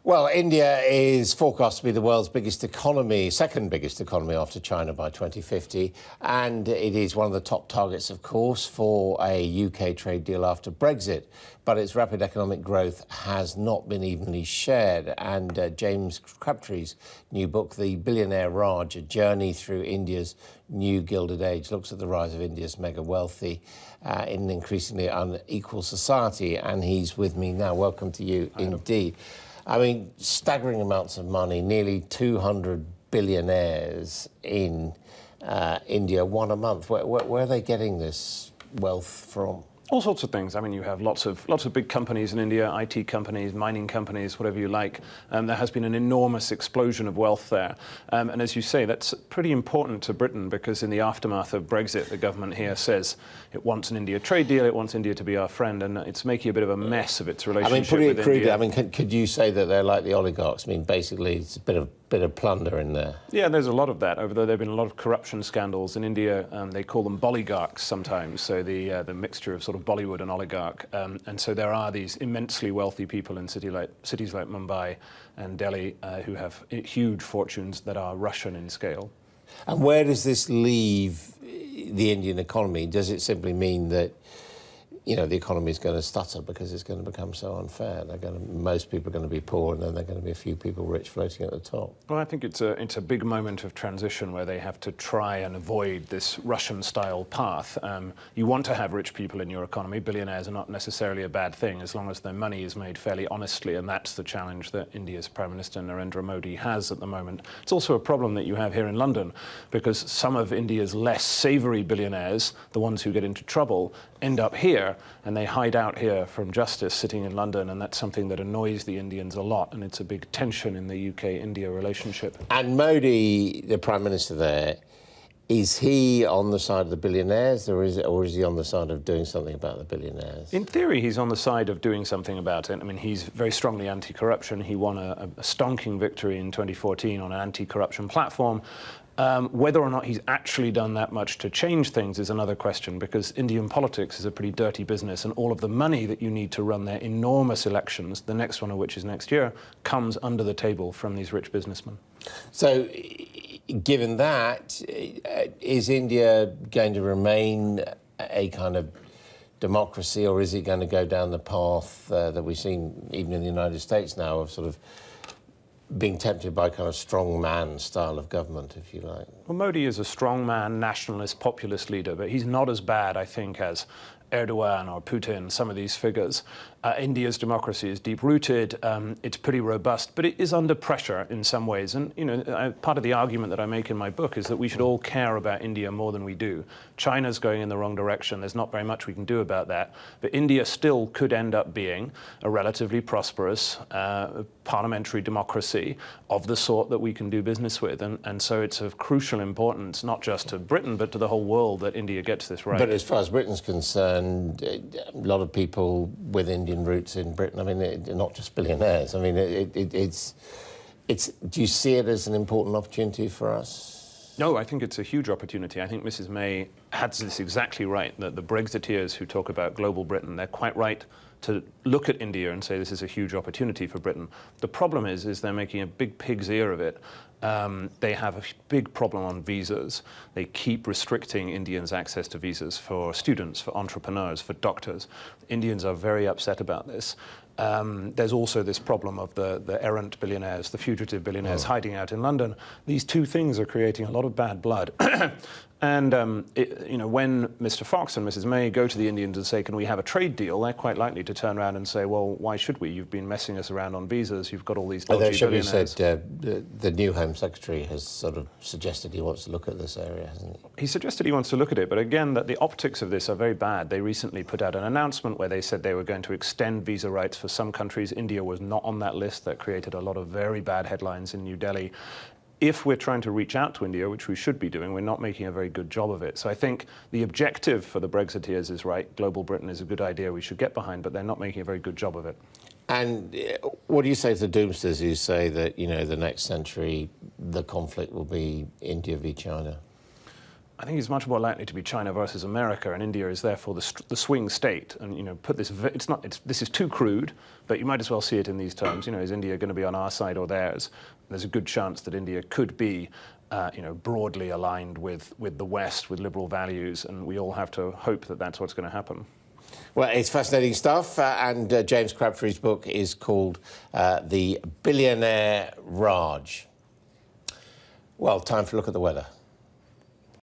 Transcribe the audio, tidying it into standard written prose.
Well, India is forecast to be the world's biggest economy, second biggest economy after China by 2050. And it is one of the top targets, of course, for a UK trade deal after Brexit. But its rapid economic growth has not been evenly shared. And James Crabtree's new book, The Billionaire Raj, A Journey Through India's New Gilded Age, looks at the rise of India's mega wealthy in an increasingly unequal society. And he's with me now. Welcome to you, indeed. I mean, staggering amounts of money, nearly 200 billionaires in India, one a month. Where are they getting this wealth from? All sorts of things. I mean, you have lots of big companies in India, IT companies, mining companies, whatever you like. There has been an enormous explosion of wealth there. And as you say, that's pretty important to Britain because in the aftermath of Brexit, the government here says it wants an India trade deal, it wants India to be our friend, and it's making a bit of a mess of its relationship with India. I mean, putting it crudely, I mean, could you say that they're like the oligarchs? I mean, basically, it's a bit of plunder in there. Yeah, there's a lot of that. Although there have been a lot of corruption scandals in India, they call them boligarchs sometimes. So the mixture of sort of Bollywood and oligarch, and so there are these immensely wealthy people in cities like Mumbai and Delhi who have huge fortunes that are Russian in scale. And where does this leave the Indian economy? Does it simply mean that, you know, the economy is going to stutter because it's going to become so unfair? Most people are going to be poor, and then there are going to be a few people rich floating at the top. Well, I think it's a big moment of transition where they have to try and avoid this Russian-style path. You want to have rich people in your economy. Billionaires are not necessarily a bad thing as long as their money is made fairly honestly, and that's the challenge that India's Prime Minister Narendra Modi has at the moment. It's also a problem that you have here in London because some of India's less savoury billionaires, the ones who get into trouble, end up here and they hide out here from justice sitting in London, and that's something that annoys the Indians a lot, and it's a big tension in the UK-India relationship. And Modi, the Prime Minister there, is he on the side of the billionaires or is he on the side of doing something about the billionaires? In theory, he's on the side of doing something about it. I mean, he's very strongly anti-corruption. He won a stonking victory in 2014 on an anti-corruption platform. Whether or not he's actually done that much to change things is another question, because Indian politics is a pretty dirty business, and all of the money that you need to run their enormous elections, the next one of which is next year, comes under the table from these rich businessmen. So, given that, is India going to remain a kind of democracy, or is it going to go down the path that we've seen even in the United States now of sort of being tempted by kind of strongman style of government, if you like? Well, Modi is a strongman, nationalist, populist leader, but he's not as bad, I think, as Erdogan or Putin, some of these figures. India's democracy is deep-rooted, it's pretty robust, but it is under pressure in some ways. And, you know, part of the argument that I make in my book is that we should all care about India more than we do. China's going in the wrong direction. There's not very much we can do about that. But India still could end up being a relatively prosperous parliamentary democracy of the sort that we can do business with. And so it's of crucial importance, not just to Britain, but to the whole world, that India gets this right. But as far as Britain's concerned, a lot of people with Indian roots in Britain, I mean, not just billionaires. I mean, it's. Do you see it as an important opportunity for us? No, I think it's a huge opportunity. I think Mrs. May has this exactly right, that the Brexiteers who talk about global Britain, they're quite right to look at India and say this is a huge opportunity for Britain. The problem is they're making a big pig's ear of it. They have a big problem on visas. They keep restricting Indians' access to visas for students, for entrepreneurs, for doctors. Indians are very upset about this. There's also this problem of the errant billionaires, the fugitive billionaires hiding out in London. These two things are creating a lot of bad blood. And you know, when Mr. Fox and Mrs. May go to the Indians and say, can we have a trade deal, they're quite likely to turn around and say, well, why should we? You've been messing us around on visas. You've got all these dodgy billionaires. Although, said, the new Home Secretary has sort of suggested he wants to look at this area, hasn't he? He suggested he wants to look at it, but again, that the optics of this are very bad. They recently put out an announcement where they said they were going to extend visa rights for some countries. India was not on that list. That created a lot of very bad headlines in New Delhi. If we're trying to reach out to India, which we should be doing, we're not making a very good job of it. So I think the objective for the Brexiteers is right. Global Britain is a good idea we should get behind, but they're not making a very good job of it. And what do you say to the doomsters who say that, you know, the next century, the conflict will be India v. China? I think it's much more likely to be China versus America, and India is therefore the swing state. And put this, this is too crude, but you might as well see it in these terms. Is India going to be on our side or theirs? There's a good chance that India could be, broadly aligned with the West, with liberal values, and we all have to hope that that's what's going to happen. Well, it's fascinating stuff, and James Crabtree's book is called The Billionaire Raj. Well, time for a look at the weather.